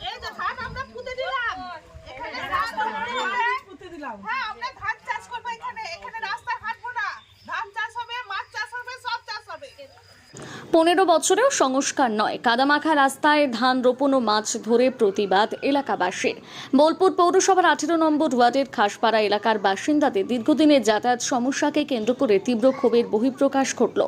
এই যে ধান আমরা পুঁতে দিলাম, এখানে পুঁতে দিলাম। হ্যাঁ, আমরা ধান চাষ করবো এখানে, এখানে রাস্তায় হাঁটবো না। ধান চাষ হবে, মাছ চাষ হবে, সব চাষ হবে। 15 বছরেও সংস্কার নয়, কাদামাখা রাস্তায় ধান রোপণ ও মাছ ধরে প্রতিবাদ এলাকাবাসীর। বোলপুর পৌরসভার 18 নম্বর ওয়ার্ডের খাসপাড়া এলাকার বাসিন্দাদের দীর্ঘদিনের যাতায়াত সমস্যাকে কেন্দ্র করে তীব্র ক্ষোভের বহিঃপ্রকাশ ঘটল।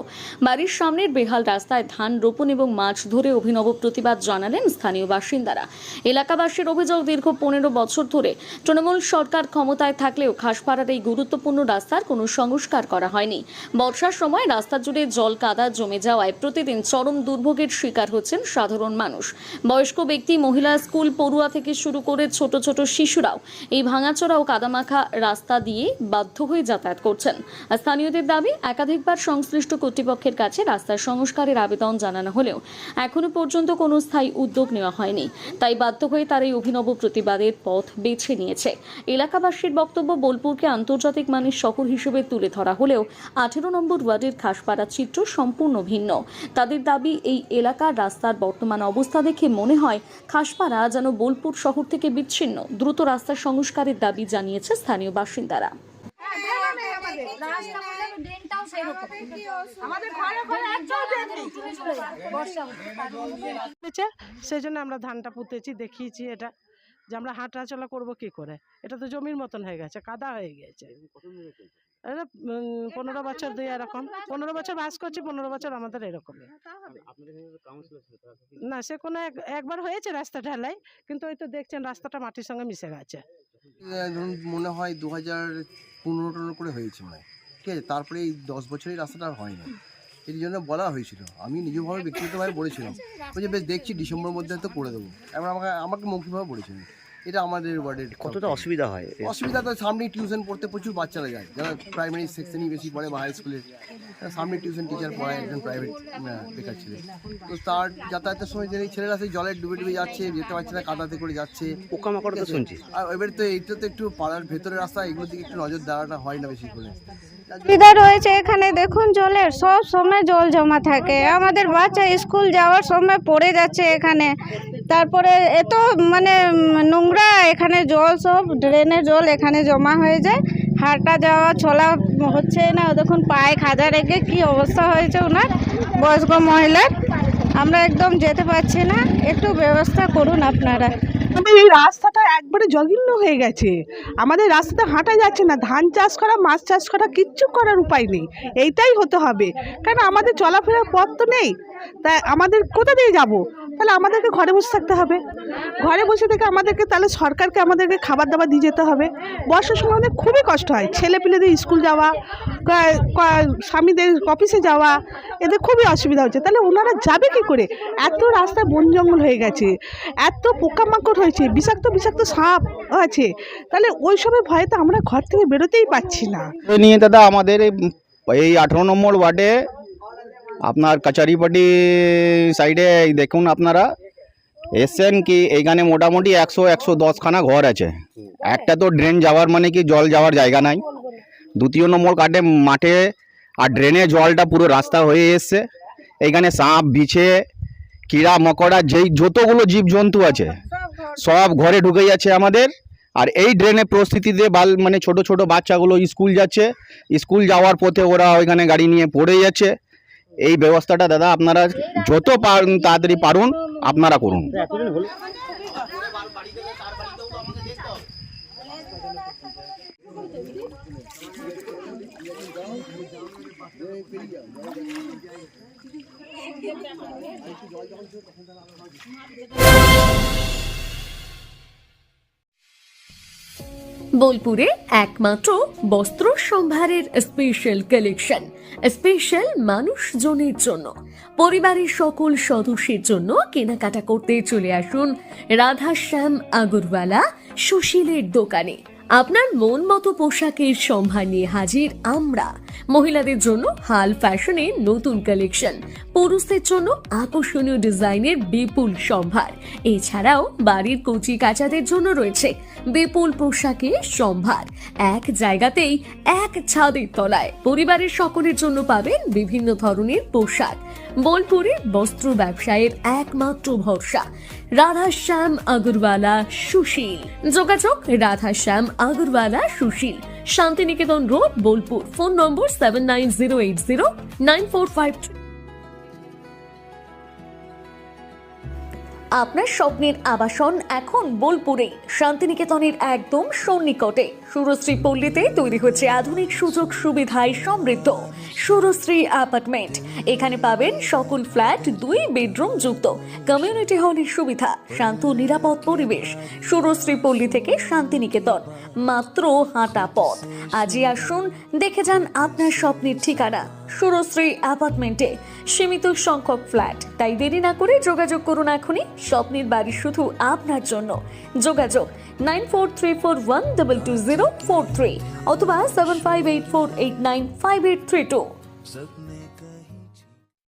বাড়ির সামনের বেহাল রাস্তায় ধান রোপণ এবং মাছ ধরে অভিনব প্রতিবাদ জানালেন স্থানীয় বাসিন্দারা। এলাকাবাসীর অভিযোগ, দীর্ঘ 15 বছর ধরে তৃণমূল সরকার ক্ষমতায় থাকলেও খাসপাড়ার এই গুরুত্বপূর্ণ রাস্তার কোনো সংস্কার করা হয়নি। বর্ষার সময় রাস্তা জুড়ে জল কাদা জমে যাওয়ায় প্রতিদিন চরম দুর্ভোগের শিকার হচ্ছেন সাধারণ মানুষ। বয়স্ক ব্যক্তি, মহিলা, স্কুল পড়ুয়া থেকে শুরু করে ছোট ছোট শিশুরাও এই ভাঙাচোরা ও কাদামাখা রাস্তা দিয়ে বাধ্য হয়ে যাতায়াত করছেন। স্থানীয়দের দাবি, একাধিকবার সংশ্লিষ্ট কর্তৃপক্ষের কাছে রাস্তার সংস্কারের আবেদন জানানো হলেও এখনো পর্যন্ত কোনো স্থায়ী উদ্যোগ নেওয়া হয়নি। তাই বাধ্য হয়ে তারা এই অভিনব প্রতিবাদের পথ বেছে নিয়েছে। এলাকাবাসীর বক্তব্য, বোলপুরকে আন্তর্জাতিক মানের শহর হিসেবে তুলে ধরা হলেও 18 নম্বর ওয়ার্ডের খাসপাড়া চিত্র সম্পূর্ণ ভিন্ন। তাদের দাবি, এই এলাকার রাস্তার বর্তমান অবস্থা দেখে মনে হয় খাসপাড়া যেন বোলপুর শহর থেকে বিচ্ছিন্ন। দ্রুত রাস্তার সংস্কারের দাবি জানিয়েছে স্থানীয় বাসিন্দারা। সেই জন্য আমরা ধানটা পুঁতেছি, দেখিয়েছি এটা যে আমরা হাঁটা চলা করবো কি করে। এটা তো জমির মতন হয়ে গেছে, কাদা হয়ে গেছে। 15 বছর দিয়ে এরকম 15 বছর বাস করছি, 15 বছর আমাদের এরকম না। সে কোনো একবার হয়েছে রাস্তা ঢালাই, কিন্তু ওই তো দেখছেন রাস্তাটা মাটির সঙ্গে মিশে গেছে। ধরুন মনে হয় 2015 করে হয়েছে মনে হয়, ঠিক আছে। তারপরে এই 10 বছরের রাস্তাটা আর হয়নি, এর জন্য বলা হয়েছিল। আমি নিজেভাবে ব্যক্তিগতভাবে বলেছিলাম, বলছি বেশ দেখছি ডিসেম্বরের মধ্যে তো করে দেবো। এবার আমাকে মৌখিকভাবে বলেছিলেন। এটা আমাদের ওয়ার্ডের কতটা অসুবিধা হয়? অসুবিধা তো সামনে টিউশন পড়তে প্রচুর বাচ্চারা যায়, যারা প্রাইমারি সেকশনই বেশি পড়ে বা হাই স্কুলের। সামনে টিউশন টিচার পড়ায়, একজন প্রাইভেট বেকার ছেলে। তো তার যাতায়াতের সময় যে ছেলেরা সেই জলে ডুবে ডুবে যাচ্ছে, যেতে পারছে না, কাদাতে করে যাচ্ছে। পোকামাকড় তো শুনছি। আর এবার তো এইটা তো একটু পাড়ার ভেতরের রাস্তা, এগুলোর দিকে একটু নজর দেওয়াটা হয় না বেশি করে। সুবিধা রয়েছে এখানে, দেখুন জলের সব সময় জল জমা থাকে। আমাদের বাচ্চা স্কুল যাওয়ার সময় পড়ে যাচ্ছে এখানে। তারপরে এত মানে নোংরা এখানে, জল সব ড্রেনের জল এখানে জমা হয়ে যায়। হাঁটা যাওয়া চলা হচ্ছে না। দেখুন পায়ে খাজা রেখে কি অবস্থা হয়েছে ওনার, বয়স্ক মহিলার। আমরা একদম যেতে পারছি না, একটু ব্যবস্থা করুন আপনারা। আমাদের এই রাস্তাটা একবারে জঘন্য হয়ে গেছে। আমাদের রাস্তাতে হাঁটা যাচ্ছে না। ধান চাষ করা, মাছ চাষ করা, কিচ্ছু করার উপায় নেই। এইটাই হতে হবে, কারণ আমাদের চলাফেরার পথ তো নেই। তাই আমাদের কোথা দিয়ে যাব? তাহলে আমাদেরকে ঘরে বসে থাকতে হবে। ঘরে বসে থেকে আমাদেরকে তাহলে সরকারকে আমাদেরকে খাবার দাবার দিয়ে যেতে হবে। বর্ষার সময় আমাদের খুবই কষ্ট হয়। ছেলেপিলেদের স্কুল যাওয়া, স্বামীদের অফিসে যাওয়া, এদের খুবই অসুবিধা হচ্ছে। তাহলে ওনারা যাবে কি করে? এত রাস্তায় বন জঙ্গল হয়ে গেছে, এত পোকামাকড় হয়েছে, বিষাক্ত বিষাক্ত সাপ আছে। তাহলে ওই সবের ভয়ে তো আমরা ঘর থেকে বেরোতেই পারছি না। নিয়ে দাদা আমাদের এই 18 নম্বর ওয়ার্ডে আপনার কাচারিপাটি সাইডে দেখুন, আপনারা এসছেন কি এইখানে মোটামুটি 100-110 খানা ঘর আছে। একটা তো ড্রেন যাওয়ার মানে কি জল যাওয়ার জায়গা নাই। 2 নম্বর কাটে মাঠে আর ড্রেনে জলটা পুরো রাস্তা হয়ে এসছে। এইখানে সাপ, বিছে, কীড়া মকড়া, যেই যতগুলো জীবজন্তু আছে সব ঘরে ঢুকে যাচ্ছে আমাদের। আর এই ড্রেনের পরিস্থিতিতে মানে ছোট ছোট বাচ্চাগুলো স্কুল যাচ্ছে, স্কুল যাওয়ার পথে ওরা ওইখানে গাড়ি নিয়ে পড়ে যাচ্ছে। এই ব্যবস্থাটা দাদা আপনারা যত তাড়াতাড়ি পারুন আপনারা করুন। বোলপুরে একমাত্র বস্ত্র সম্ভারের স্পেশাল কালেকশন, স্পেশাল মানুষজনের জন্য, পরিবারের সকল সদস্যের জন্য কেনাকাটা করতে চলে আসুন রাধাশ্যাম আগরওয়ালা সুশীলের দোকানে। আপনার মন মতো পোশাকের সম্ভার নিয়ে হাজির আমরা। মহিলাদের জন্য হাল ফ্যাশনের নতুন কালেকশন, পুরুষদের জন্য আকর্ষণীয় ডিজাইনের বিপুল সম্ভার। এছাড়াও বাড়ির কচি কাচাদের জন্য রয়েছে বিপুল পোশাকের সম্ভার। এক জায়গাতেই এক ছাদের তলায় পরিবারের সকলের জন্য পাবেন বিভিন্ন ধরনের পোশাক। বোলপুরের বস্ত্র ব্যবসায়ের একমাত্র ভরসা রাধাশ্যাম আগরওয়ালা সুশীল। যোগাযোগ Radhashyam Agarwala Sushil, Santiniketan road, Bolpur. Phone number 79080945। আপনার স্বপ্নের আবাসন এখন বোলপুরে, শান্তিনিকেতনের একদম সন্নিকটে। সুরশ্রী পল্লীতে তৈরি হচ্ছে আধুনিক সুযোগ সুবিধায় সমৃদ্ধ সুরশ্রী অ্যাপার্টমেন্ট। এখানে পাবেন সকল ফ্ল্যাট 2 বেডরুম যুক্ত, কমিউনিটি হলের সুবিধা, শান্ত নিরাপদ পরিবেশ। সুরশ্রী পল্লী থেকে শান্তিনিকেতন মাত্র হাঁটা পথ। আজই আসুন, দেখে যান আপনার স্বপ্নের ঠিকানা সুরশ্রী অ্যাপার্টমেন্টে। সীমিত সংখ্যক ফ্ল্যাট, তাই দেরি না করে যোগাযোগ করুন এখনই। স্বপ্নের বাড়ি শুধু আপনার জন্য। যোগাযোগ 9434122043 অথবা 7584895832।